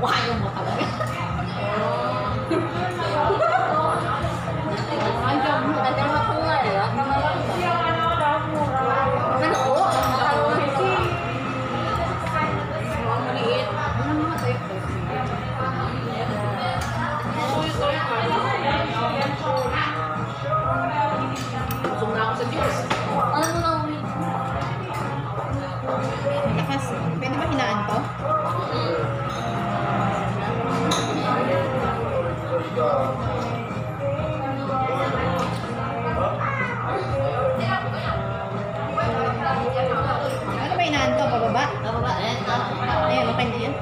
Ayaw mo talaga. Ayaw mo tunay. Busog na ako sa Diyos. Ano mo lang uwi? Lakas. Pwede ba hinaan to? Ano ba hinaan to? Bababa? Bababa. Ayan, okay na yan.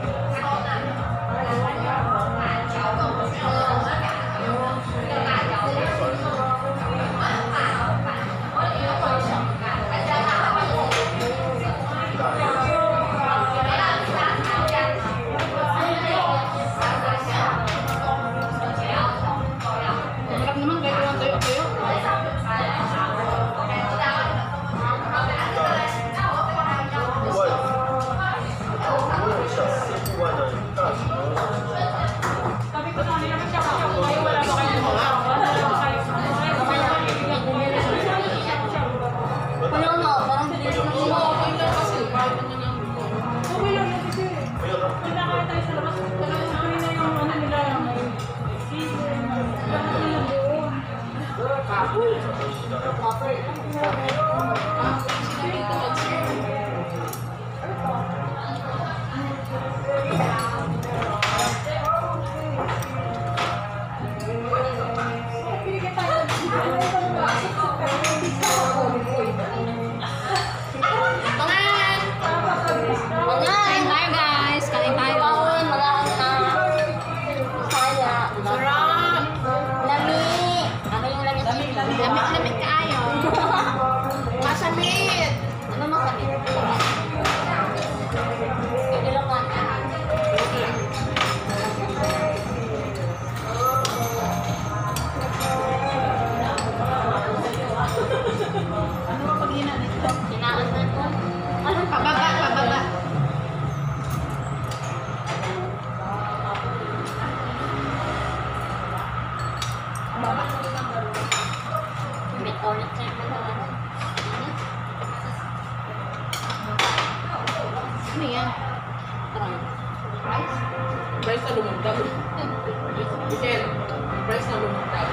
Lamit kaayo. Masamit. Ano masamit? Idilokan. Ano ba pag hinaan ito? Hinaan na ito. Ano? Pababa, pababa. Ulit check na naman. Ano yan? Price na lumagdag. Michelle, price na lumagdag.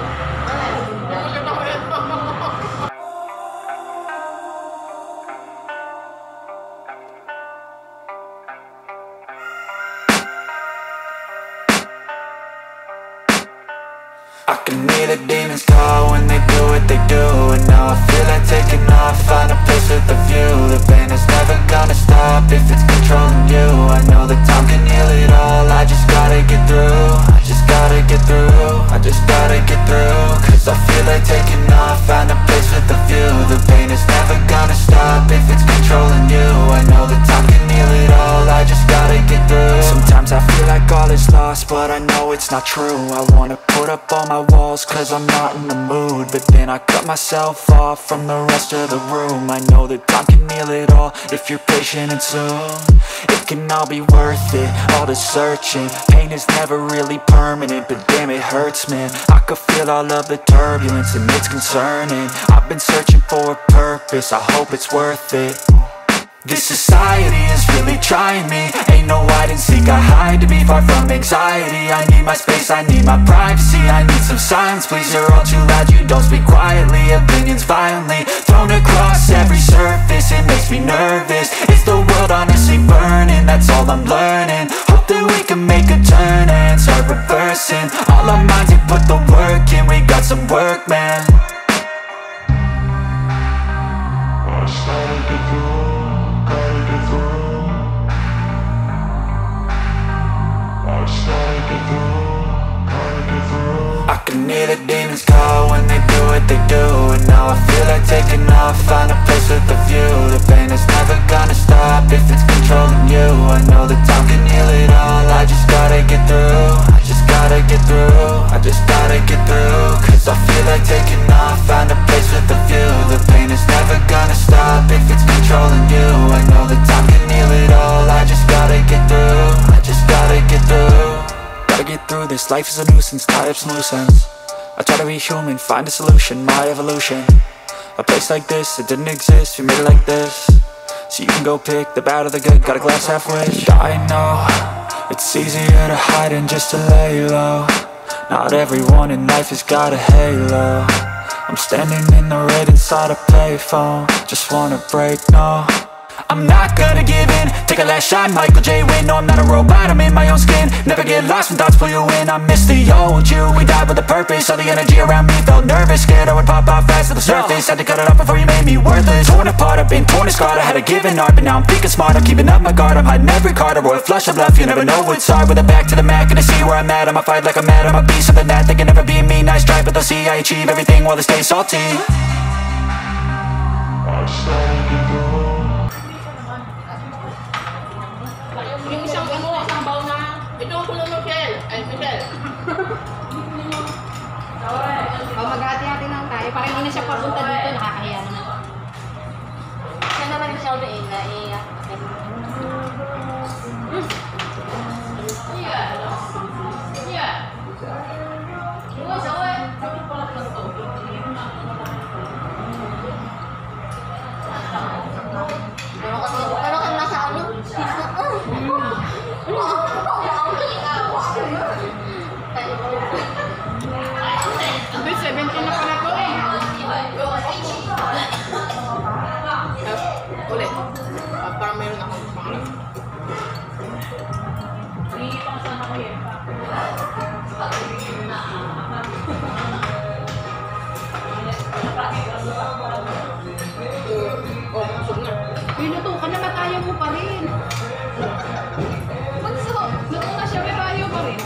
I can hear the demons call when they do what they do. And now I feel like taking off, find a place with a view. The pain is never gonna stop if it's controlling you. I know that time can heal it all, I just gotta get through. I just gotta get through, I just gotta get through. Cause I feel like taking off, find a place with a view. The pain is never gonna stop if it's controlling you. I know that time can heal it all, I just gotta get through. Sometimes I feel like all is lost, but I know it's not true. I wanna put up all my walls cause I'm not in the mood, but then I cut myself off from the rest of the room. I know that time can heal it all if you're patient, and soon it can all be worth it, all the searching. Pain is never really permanent, but damn it hurts, man. I could feel all of the turbulence and it's concerning. I've been searching for a purpose, I hope it's worth it. This society is really trying me. Ain't no hide and seek, I hide to be far from anxiety. I need my space, I need my privacy. I need some silence, please, you're all too loud. You don't speak quietly, opinions violently thrown across every surface. It makes me nervous. Is the world honestly burning? That's all I'm learning. Hope that we can make a turn and start reversing all our minds and put the work in. We got some work, man. I can hear the demons call when they do what they do. And now I feel like taking off, find a place with a view. The pain is never gonna stop if it's controlling you. I know that time can heal it all, I just gotta get through. I just gotta get through, I just gotta get through. Cause I feel like taking off, find a place with a view. The pain is never gonna stop if it's controlling you. I know that time can heal it all, I just gotta get through. I just gotta get through. get through this. Life is a nuisance, tie up some loose ends. I try to be human, find a solution, my evolution. A place like this, it didn't exist, we made it like this. So you can go pick the bad or the good, got a glass half wish. I know, it's easier to hide than just to lay low. Not everyone in life has got a halo. I'm standing in the red inside a payphone. Just wanna break, no, I'm not gonna give in. Take a last shot, Michael J. Win. No, I'm not a robot, I'm in my own skin. Never get lost when thoughts pull you in. I miss the old you, we died with a purpose. All the energy around me felt nervous. Scared I would pop out fast to the surface. Had to cut it off before you made me worthless. Torn apart, I've been torn and scarred. I had a given art, but now I'm thinking smart. I'm keeping up my guard, I'm hiding every card. A royal flush of bluff, you never know what's hard. With a back to the mat, gonna see where I'm at. I'ma fight like I'm mad, I'ma be something that they can never be me. Nice try, but they'll see I achieve everything while they stay salty. Yung isang isang bowl na, ito ang kulong Michelle. Ay, Michelle. Maghati-hati lang tayo. Para hindi na siya papunta dito, nakakahiya naman. Siya naman yung Shelby na Pero kang nasa ano? Abi, 17 na pala to eh. Ulit. Parang mayroon akong pangalan. Oh, busog na. Pinuto ka na, matayo mo pa rin. Luto na siya, pero ayaw pa rin.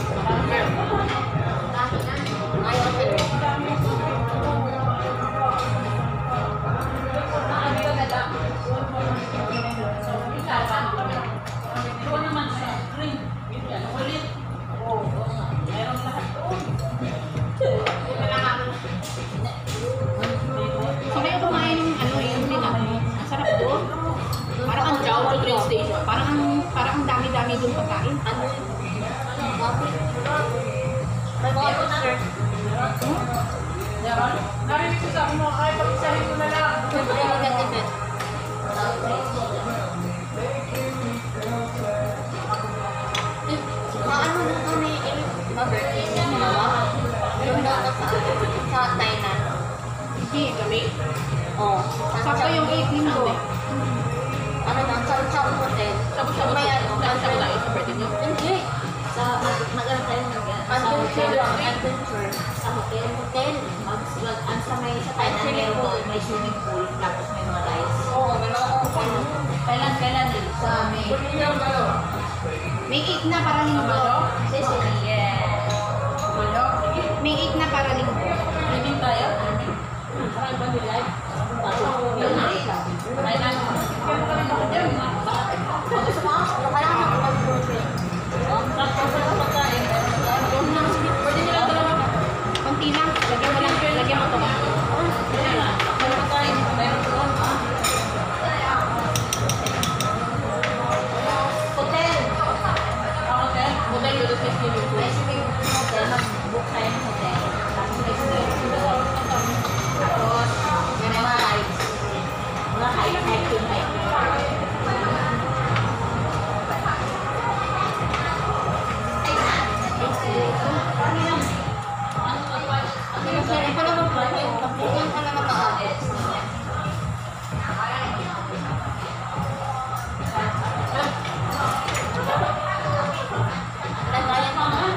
Sabay ako kumain ng ano yung dinami. Ang sarap doon. Parang ang Chow to train station. parang ang dami-dami doon pagkain. Ano? May mga poster. Narinig ko sa mo, ay pag-isahin ko na lang. May maganda din. Ano nito ni Diba birthday niya dalawa? Yung na sa Thailand. Hindi. Kami? Oo. Sakto yung 8 linggo. Ano na, Cham Hotel. Sabi-sabi May ano, sabi tayo sa birthday niyo? Hindi. Sa maganda tayo adventure lang, adventure. Sa hotel. Hotel. Sa Thailand meron doon, may swimming pool, tapos may mga rides. Oo, may mga Kailan din? Sa May. May 8 na para linggo. Sesame, yeah. May 8 na para linggo. Swimming tayo? Parang ibang nilay. Thailand. kailangan ng mag-girlfriend. Tapos sa pagkain, Pwede nila dalawa. Konti lang. Lagyan mo to. pagkain, mayroon doon. Hotel. Hotel? Hotel yun, tapos may swimming pool. May swimming hotel, mag-book tayo ng hotel. Tapos may swimming pool. Tapos, may mga rides. Mga hiking. Ito naman po, yung ka na mataas. Nagkaya pa nga.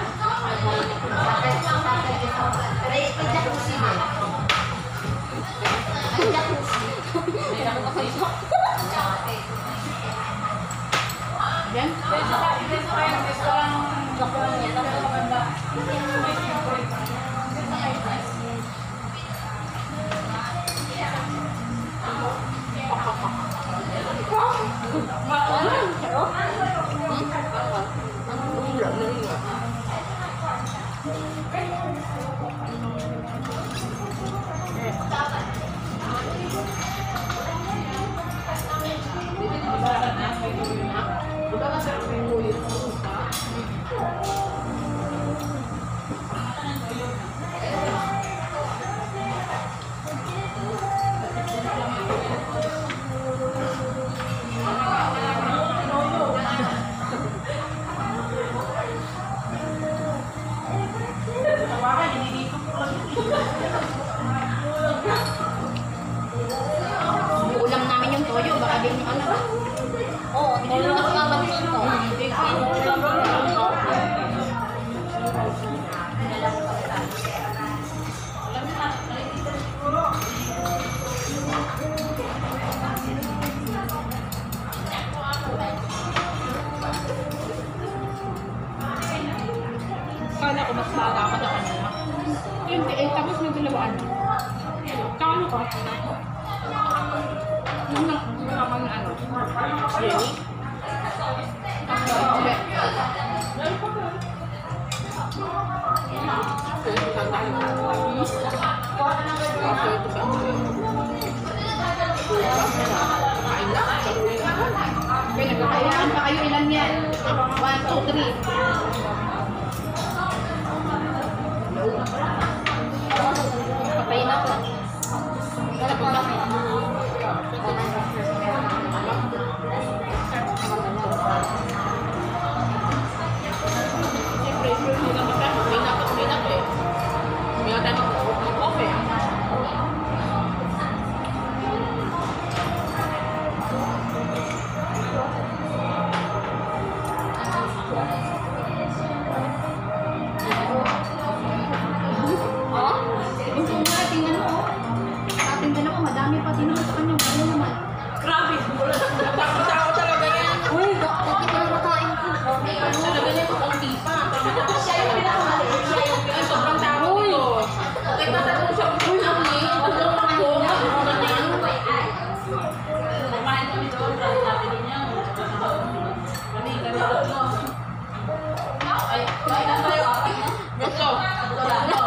Akala ko mas bata ako sa kanila. Hindi, tapos may dalawaan. Tsaka ano ko? Yung nakakang ano? Jenny? Hindi. Okay, saan tayo? Okay, ito saan tayo? Kain na. Kaluin na. Okay, nagkakailan pa kayo ilan yan? 1, 2, 3. Patayin ako. Wala pa lang. Siyempre, hindi naman tayo. May na eh. May na tayo mag-coffee. Oh? Yung kung nga, tingnan mo. Ating dalawa, madami pa din naman sa kanya. Ano naman? Grabe. Tao talaga yan. Uy, bakit ko na makain ko? Talaga yan. Kaunti pa. Siya yung pinakamaliit. Siya yung Ay, sobrang tao dito. Okay, tatanong siya kung ano eh. Huwag lang ako. kumain kami doon. Sabi niya. Ay, kain na tayo. Gusto. Wala.